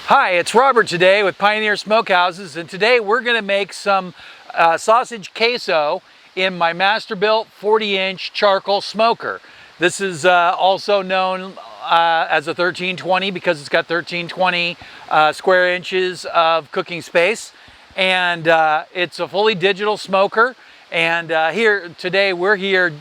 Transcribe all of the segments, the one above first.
Hi, it's Robert today with Pioneer Smokehouses, and today we're going to make some sausage queso in my Masterbuilt 40-inch charcoal smoker. This is also known as a 1320 because it's got 1320 square inches of cooking space, and it's a fully digital smoker. And we're here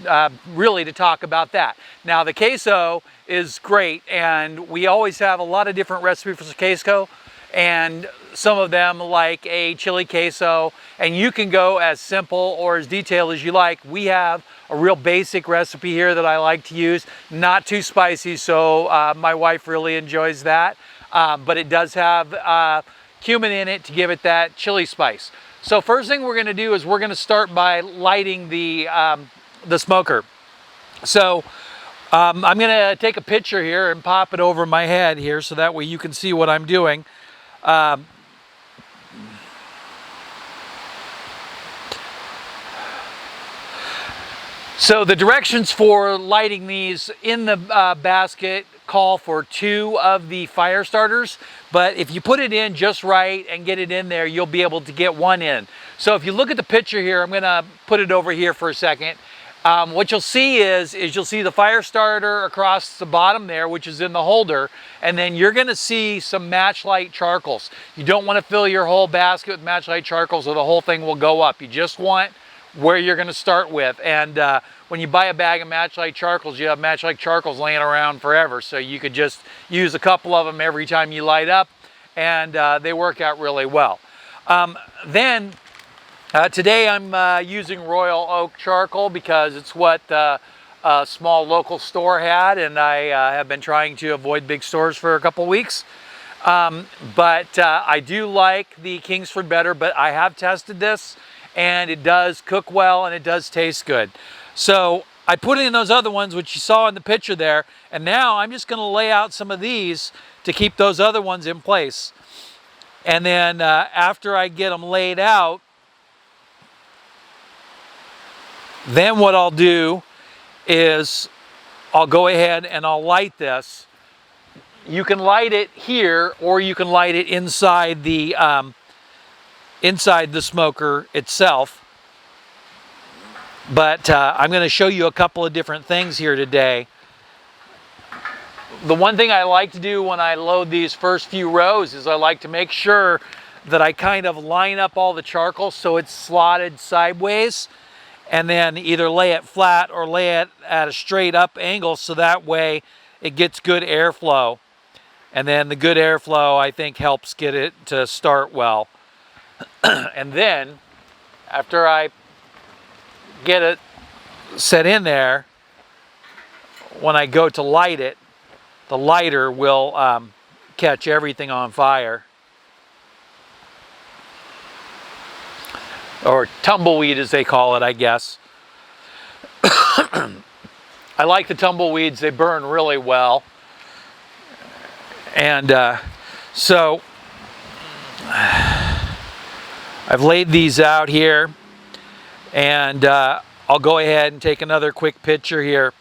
really to talk about that. Now, the queso is great, and we always have a lot of different recipes for queso, and some of them like a chili queso, and you can go as simple or as detailed as you like. We have a real basic recipe here that I like to use, not too spicy, so my wife really enjoys that, but it does have cumin in it to give it that chili spice. So first thing we're going to do is we're going to start by lighting the smoker. So I'm going to take a picture here and pop it over my head here so that way you can see what I'm doing. So the directions for lighting these in the basket call for 2 of the fire starters, but if you put it in just right and get it in there, you'll be able to get 1 in. So if you look at the picture here, I'm going to put it over here for a second. What you'll see is you'll see the fire starter across the bottom there, which is in the holder, and then you're going to see some matchlight charcoals. You don't want to fill your whole basket with matchlight charcoals or the whole thing will go up. You just want where you're going to start with. And when you buy a bag of matchlight charcoals, you have matchlight charcoals laying around forever, so you could just use a couple of them every time you light up, and they work out really well. Today I'm using Royal Oak charcoal because it's what a small local store had, and I have been trying to avoid big stores for a couple weeks. But I do like the Kingsford better, but I have tested this and it does cook well and it does taste good. So I put in those other ones which you saw in the picture there, and now I'm just going to lay out some of these to keep those other ones in place. And then after I get them laid out, then what I'll do is I'll go ahead and I'll light this. You can light it here or you can light it inside the smoker itself. But I'm going to show you a couple of different things here today. The one thing I like to do when I load these first few rows is I like to make sure that I kind of line up all the charcoal so it's slotted sideways, and then either lay it flat or lay it at a straight up angle so that way it gets good airflow. And then the good airflow, I think, helps get it to start well. And then after I get it set in there, when I go to light it, the lighter will catch everything on fire. Or tumbleweed as they call it, I guess. I like the tumbleweeds, they burn really well. And so I've laid these out here, and I'll go ahead and take another quick picture here.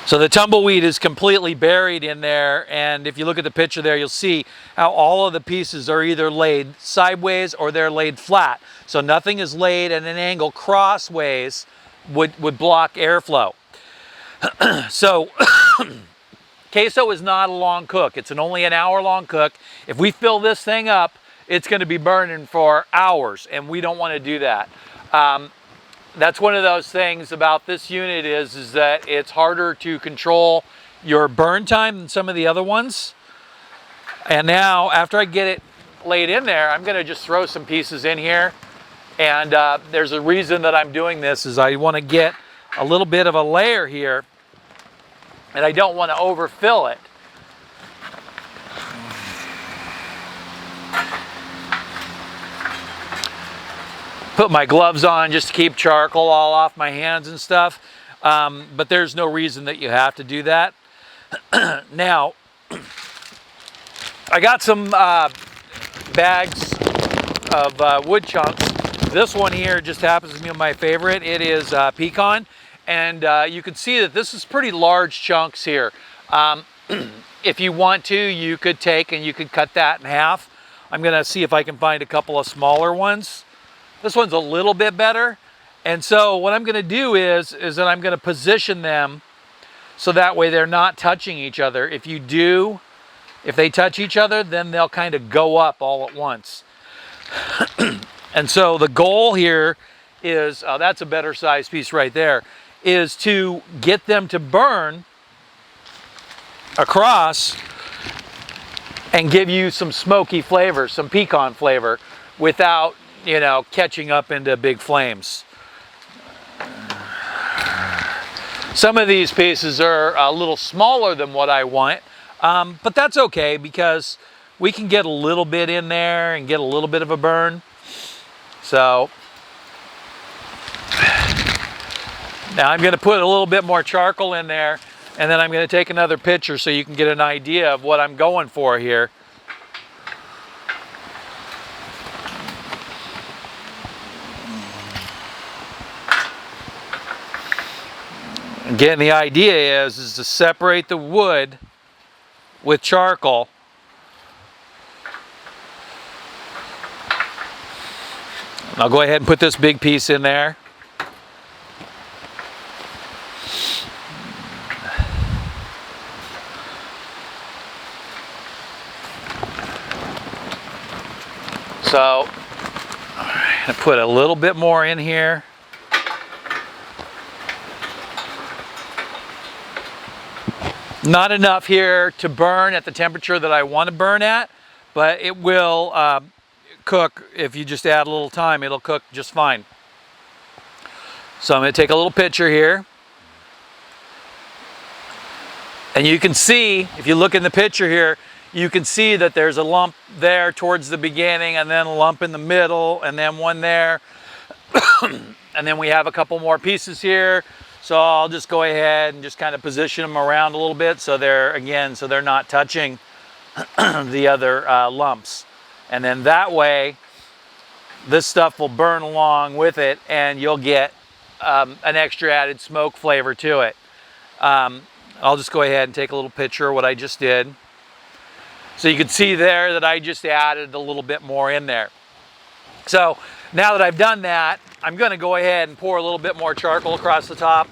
So the tumbleweed is completely buried in there, and if you look at the picture there, you'll see how all of the pieces are either laid sideways or they're laid flat. So nothing is laid at an angle crossways would block airflow. So queso is not a long cook. It's only an hour-long cook. If we fill this thing up, it's going to be burning for hours, and we don't want to do that. That's one of those things about this unit is that it's harder to control your burn time than some of the other ones. And now, after I get it laid in there, I'm going to just throw some pieces in here. And there's a reason that I'm doing this is I want to get a little bit of a layer here, and I don't want to overfill it. Put my gloves on just to keep charcoal all off my hands and stuff, but there's no reason that you have to do that. Now, I got some bags of wood chunks. This one here just happens to be my favorite. It is pecan, and you can see that this is pretty large chunks here. If you want to, you could take and you could cut that in half. I'm gonna see if I can find a couple of smaller ones. This one's a little bit better. And so what I'm gonna do is that I'm gonna position them so that way they're not touching each other. If they touch each other, then they'll kind of go up all at once. And so the goal here is, that's a better size piece right there, is to get them to burn across and give you some smoky flavor, some pecan flavor, without, you know, catching up into big flames. Some of these pieces are a little smaller than what I want, but that's okay because we can get a little bit in there and get a little bit of a burn. So now I'm going to put a little bit more charcoal in there, and then I'm going to take another picture so you can get an idea of what I'm going for here. Again, the idea is to separate the wood with charcoal. I'll go ahead and put this big piece in there. So I'm going to put a little bit more in here. Not enough here to burn at the temperature that I want to burn at, but it will cook. If you just add a little time, it'll cook just fine. So I'm going to take a little picture here. And you can see, if you look in the picture here, you can see that there's a lump there towards the beginning, and then a lump in the middle, and then one there. And then we have a couple more pieces here. So I'll just go ahead and just kind of position them around a little bit so they're not touching the other lumps. And then that way, this stuff will burn along with it, and you'll get an extra added smoke flavor to it. I'll just go ahead and take a little picture of what I just did. So you can see there that I just added a little bit more in there. So now that I've done that, I'm going to go ahead and pour a little bit more charcoal across the top.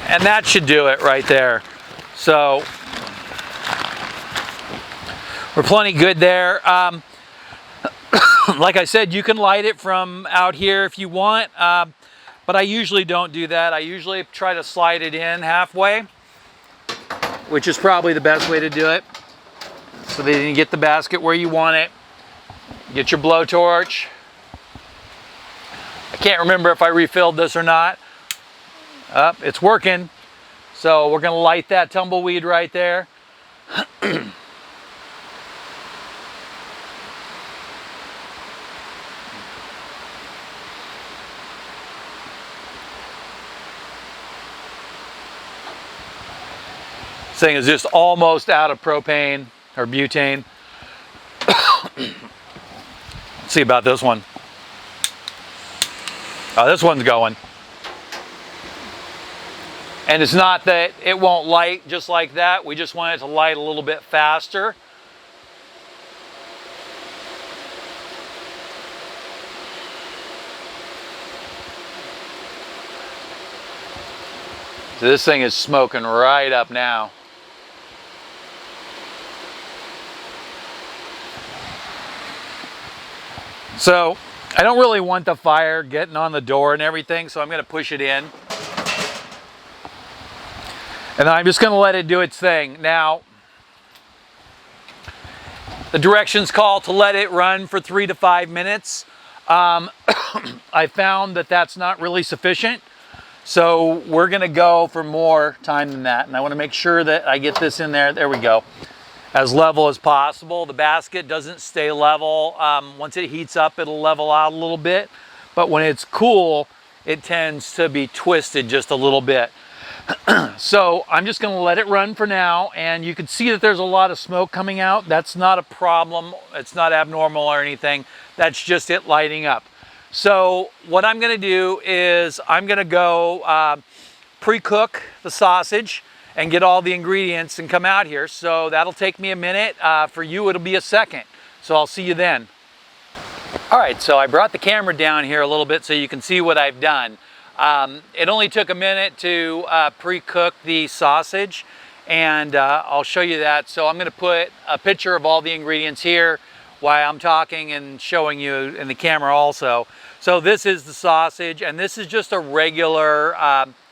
And that should do it right there. So we're plenty good there. Like I said, you can light it from out here if you want, but I usually don't do that. I usually try to slide it in halfway, which is probably the best way to do it. So that you can get the basket where you want it. Get your blowtorch. I can't remember if I refilled this or not. It's working. So we're going to light that tumbleweed right there. This thing is just almost out of propane or butane. Let's see about this one. Oh, this one's going. And it's not that it won't light just like that. We just want it to light a little bit faster. So this thing is smoking right up now. So I don't really want the fire getting on the door and everything, so I'm going to push it in. And I'm just going to let it do its thing. Now, the directions call to let it run for 3 to 5 minutes. I found that that's not really sufficient. So we're going to go for more time than that. And I want to make sure that I get this in there. There we go. As level as possible. The basket doesn't stay level. Once it heats up, it'll level out a little bit. But when it's cool, it tends to be twisted just a little bit. So I'm just going to let it run for now. And you can see that there's a lot of smoke coming out. That's not a problem. It's not abnormal or anything. That's just it lighting up. So what I'm going to do is I'm going to go pre-cook the sausage and get all the ingredients and come out here. So that'll take me a minute. For you, it'll be a second. So I'll see you then. All right, so I brought the camera down here a little bit so you can see what I've done. It only took a minute to pre-cook the sausage, and I'll show you that. So I'm going to put a picture of all the ingredients here while I'm talking and showing you in the camera also. So this is the sausage, and this is just a regular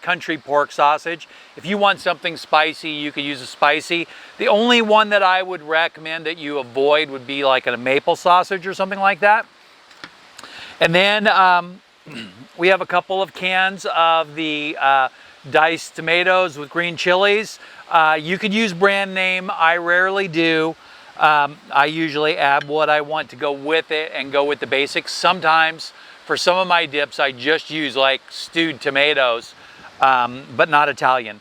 country pork sausage. If you want something spicy, you could use a spicy. The only one that I would recommend that you avoid would be like a maple sausage or something like that. And then we have a couple of cans of the diced tomatoes with green chilies. You could use brand name. I rarely do. I usually add what I want to go with it and go with the basics. Sometimes for some of my dips, I just use like stewed tomatoes, but not Italian.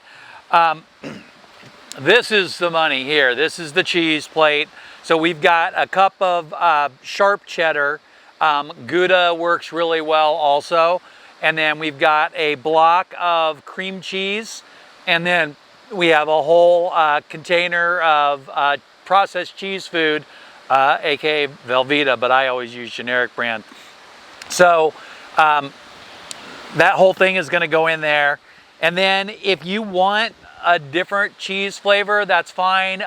This is the money here. This is the cheese plate. So we've got a cup of sharp cheddar. Gouda works really well also. And then we've got a block of cream cheese. And then we have a whole container of processed cheese food, aka Velveeta, but I always use generic brand. So that whole thing is going to go in there. And then if you want a different cheese flavor, that's fine.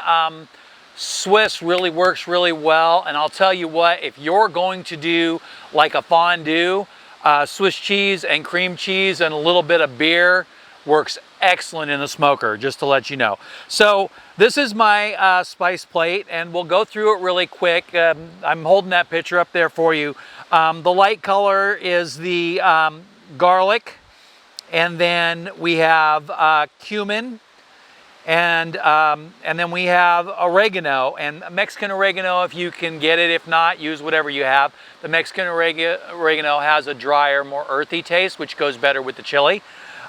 Swiss really works really well. And I'll tell you what, if you're going to do like a fondue, Swiss cheese and cream cheese and a little bit of beer works excellent in the smoker, just to let you know. So this is my spice plate, and we'll go through it really quick. I'm holding that picture up there for you. The light color is the garlic, and then we have cumin, and then we have oregano, and Mexican oregano if you can get it. If not, use whatever you have. The Mexican oregano has a drier, more earthy taste, which goes better with the chili.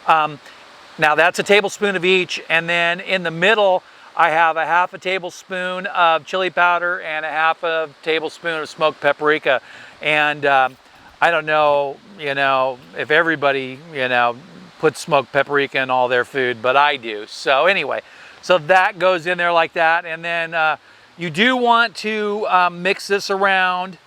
Now that's a tablespoon of each, and then in the middle I have a half a tablespoon of chili powder and a half a tablespoon of smoked paprika. And I don't know, if everybody, puts smoked paprika in all their food, but I do. So anyway, so that goes in there like that. And then you do want to mix this around.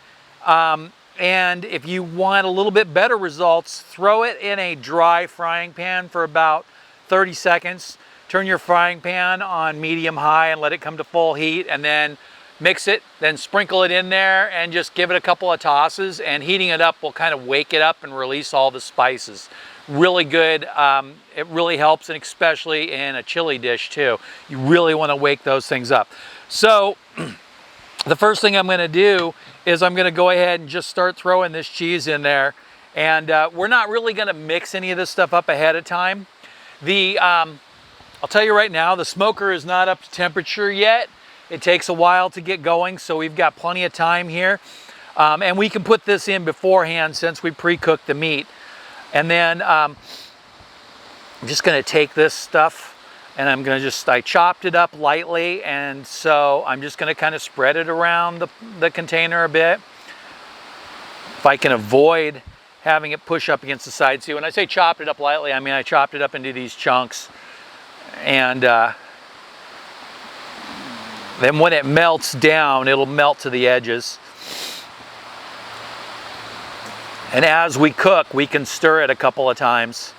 And if you want a little bit better results, throw it in a dry frying pan for about 30 seconds. Turn your frying pan on medium high and let it come to full heat, and then mix it, then sprinkle it in there and just give it a couple of tosses, and heating it up will kind of wake it up and release all the spices. Really good. It really helps, and especially in a chili dish too. You really want to wake those things up. So the first thing I'm going to do is I'm going to go ahead and just start throwing this cheese in there. And we're not really going to mix any of this stuff up ahead of time. I'll tell you right now, the smoker is not up to temperature yet. It takes a while to get going, so we've got plenty of time here. And we can put this in beforehand since we pre-cooked the meat. And then I'm just going to take this stuff and I'm going to I chopped it up lightly, and so I'm just going to kind of spread it around the container a bit. If I can avoid having it push up against the side. See, when I say chopped it up lightly, I mean I chopped it up into these chunks. And then when it melts down, it'll melt to the edges. And as we cook, we can stir it a couple of times.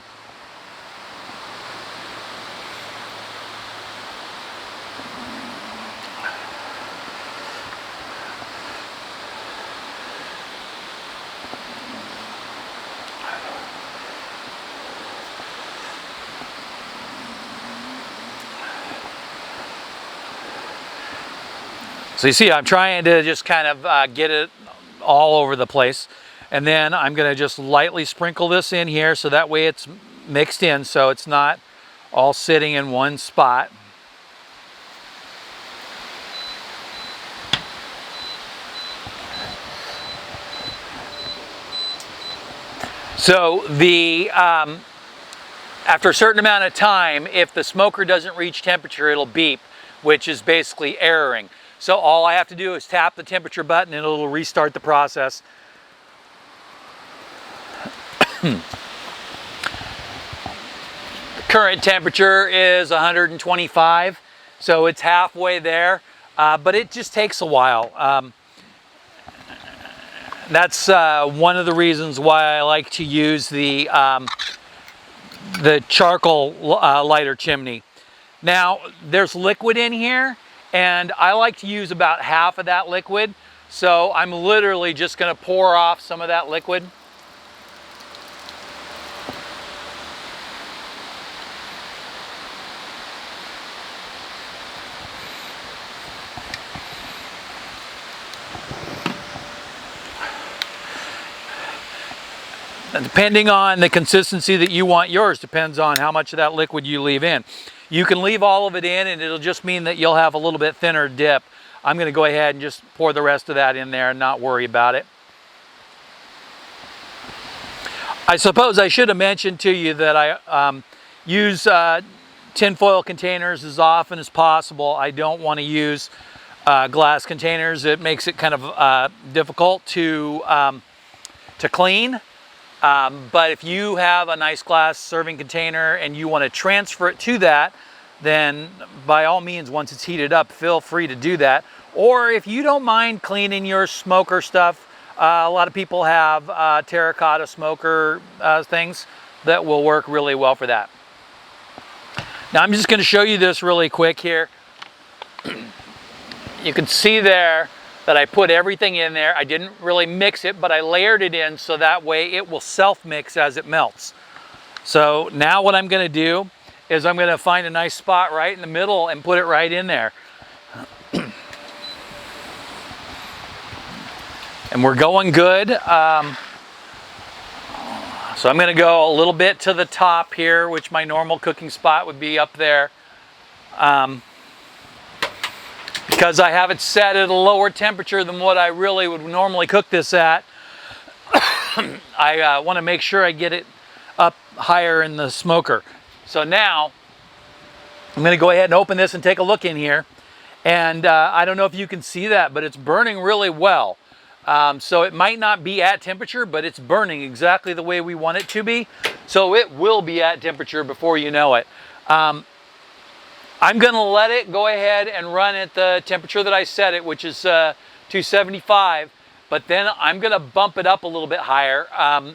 So you see, I'm trying to just kind of get it all over the place. And then I'm going to just lightly sprinkle this in here so that way it's mixed in, so it's not all sitting in one spot. So after a certain amount of time, if the smoker doesn't reach temperature, it'll beep, which is basically erroring. So all I have to do is tap the temperature button and it'll restart the process. The current temperature is 125, so it's halfway there, but it just takes a while. That's one of the reasons why I like to use the charcoal lighter chimney. Now, there's liquid in here, and I like to use about half of that liquid. So I'm literally just going to pour off some of that liquid. And depending on the consistency that you want yours, depends on how much of that liquid you leave in. You can leave all of it in and it'll just mean that you'll have a little bit thinner dip. I'm going to go ahead and just pour the rest of that in there and not worry about it. I suppose I should have mentioned to you that I use tinfoil containers as often as possible. I don't want to use glass containers. It makes it kind of difficult to clean. But if you have a nice glass serving container and you want to transfer it to that, then by all means, once it's heated up, feel free to do that. Or if you don't mind cleaning your smoker stuff, a lot of people have terracotta smoker things that will work really well for that. Now I'm just going to show you this really quick here. You can see there that I put everything in there. I didn't really mix it, but I layered it in so that way it will self-mix as it melts. So now what I'm going to do is I'm going to find a nice spot right in the middle and put it right in there. And we're going good. So I'm going to go a little bit to the top here, which my normal cooking spot would be up there. Because I have it set at a lower temperature than what I really would normally cook this at, I want to make sure I get it up higher in the smoker. So now I'm going to go ahead and open this and take a look in here. And I don't know if you can see that, but it's burning really well. So it might not be at temperature, but it's burning exactly the way we want it to be. So it will be at temperature before you know it. I'm going to let it go ahead and run at the temperature that I set it, which is 275, but then I'm going to bump it up a little bit higher. I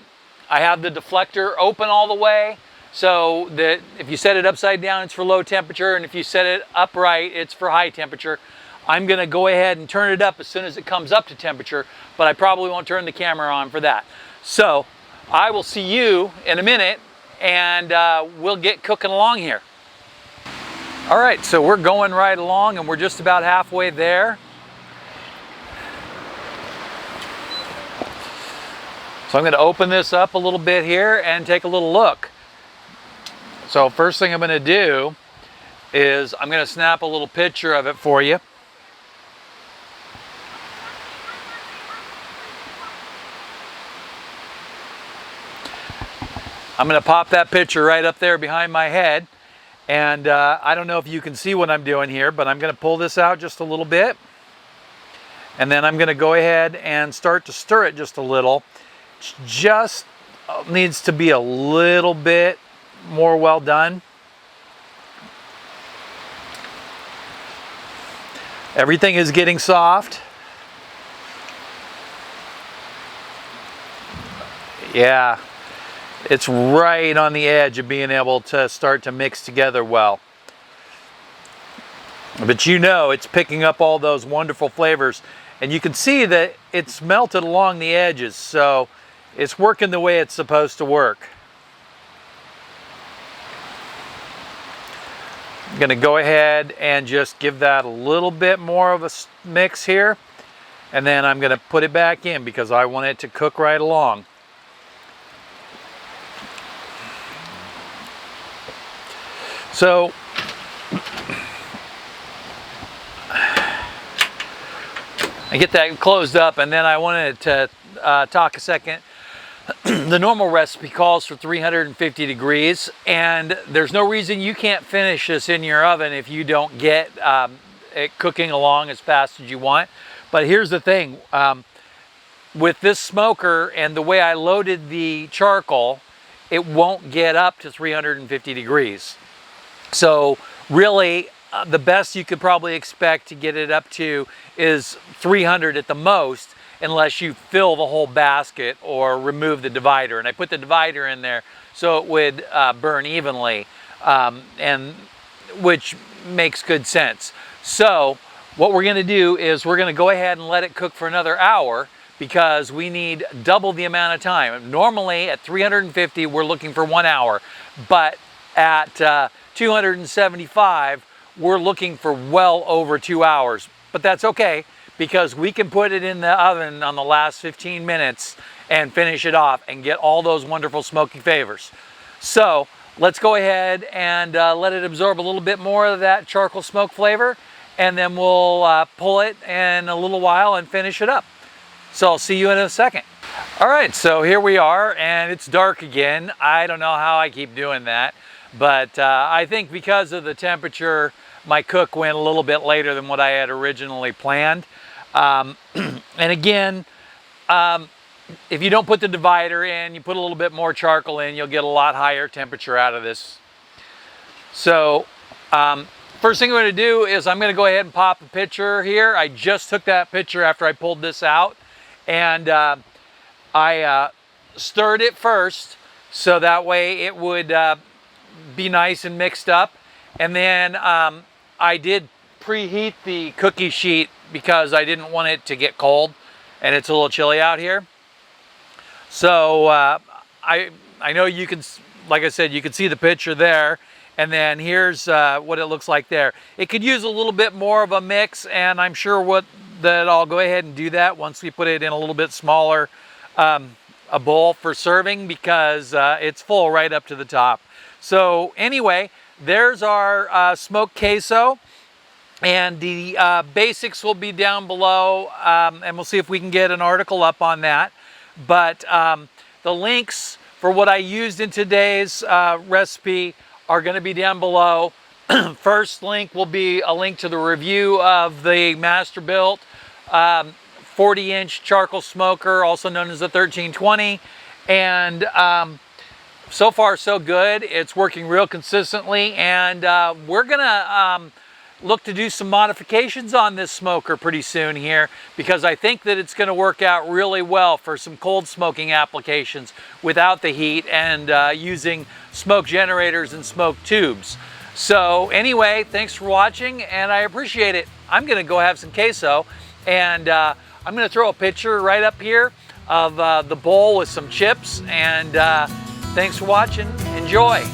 have the deflector open all the way, so that if you set it upside down, it's for low temperature, and if you set it upright, it's for high temperature. I'm going to go ahead and turn it up as soon as it comes up to temperature, but I probably won't turn the camera on for that. So I will see you in a minute, and we'll get cooking along here. All right, so we're going right along and we're just about halfway there. So I'm going to open this up a little bit here and take a little look. So first thing I'm going to do is I'm going to snap a little picture of it for you. I'm going to pop that picture right up there behind my head. And I don't know if you can see what I'm doing here, but I'm going to pull this out just a little bit. And then I'm going to go ahead and start to stir it just a little. It just needs to be a little bit more well done. Everything is getting soft. Yeah. It's right on the edge of being able to start to mix together well. But you know it's picking up all those wonderful flavors. And you can see that it's melted along the edges, so it's working the way it's supposed to work. I'm going to go ahead and just give that a little bit more of a mix here. And then I'm going to put it back in because I want it to cook right along. So I get that closed up, and then I wanted to talk a second. The normal recipe calls for 350 degrees, and there's no reason you can't finish this in your oven if you don't get it cooking along as fast as you want. But here's the thing, with this smoker and the way I loaded the charcoal, it won't get up to 350 degrees. So really, the best you could probably expect to get it up to is 300 at the most, unless you fill the whole basket or remove the divider. And I put the divider in there so it would burn evenly, and which makes good sense. So what we're gonna do is we're gonna go ahead and let it cook for another hour, because we need double the amount of time. Normally at 350, we're looking for 1 hour, but at 275, we're looking for well over 2 hours. But that's okay, because we can put it in the oven on the last 15 minutes and finish it off and get all those wonderful smoky flavors. So let's go ahead and let it absorb a little bit more of that charcoal smoke flavor, and then we'll pull it in a little while and finish it up. So I'll see you in a second. All right, so here we are, and it's dark again. I don't know how I keep doing that, but I think because of the temperature, my cook went a little bit later than what I had originally planned. And again, if you don't put the divider in, you put a little bit more charcoal in, you'll get a lot higher temperature out of this. So first thing I'm going to do is I'm going to go ahead and pop a picture here. I just took that picture after I pulled this out, and I stirred it first so that way it would be nice and mixed up. And then I did preheat the cookie sheet because I didn't want it to get cold, and it's a little chilly out here. So I know you can, like I said, you can see the picture there, and then here's what it looks like there. It could use a little bit more of a mix, and I'm sure that I'll go ahead and do that once we put it in a little bit smaller a bowl for serving, because it's full right up to the top. So anyway, there's our smoked queso, and the basics will be down below, and we'll see if we can get an article up on that. But the links for what I used in today's recipe are going to be down below. First link will be a link to the review of the Masterbuilt 40-inch charcoal smoker, also known as the 1320. And so far so good. It's working real consistently, and we're gonna look to do some modifications on this smoker pretty soon here, because I think that it's going to work out really well for some cold smoking applications without the heat, and using smoke generators and smoke tubes. So anyway, thanks for watching, and I appreciate it. I'm going to go have some queso, and I'm going to throw a picture right up here of the bowl with some chips, and thanks for watching. Enjoy.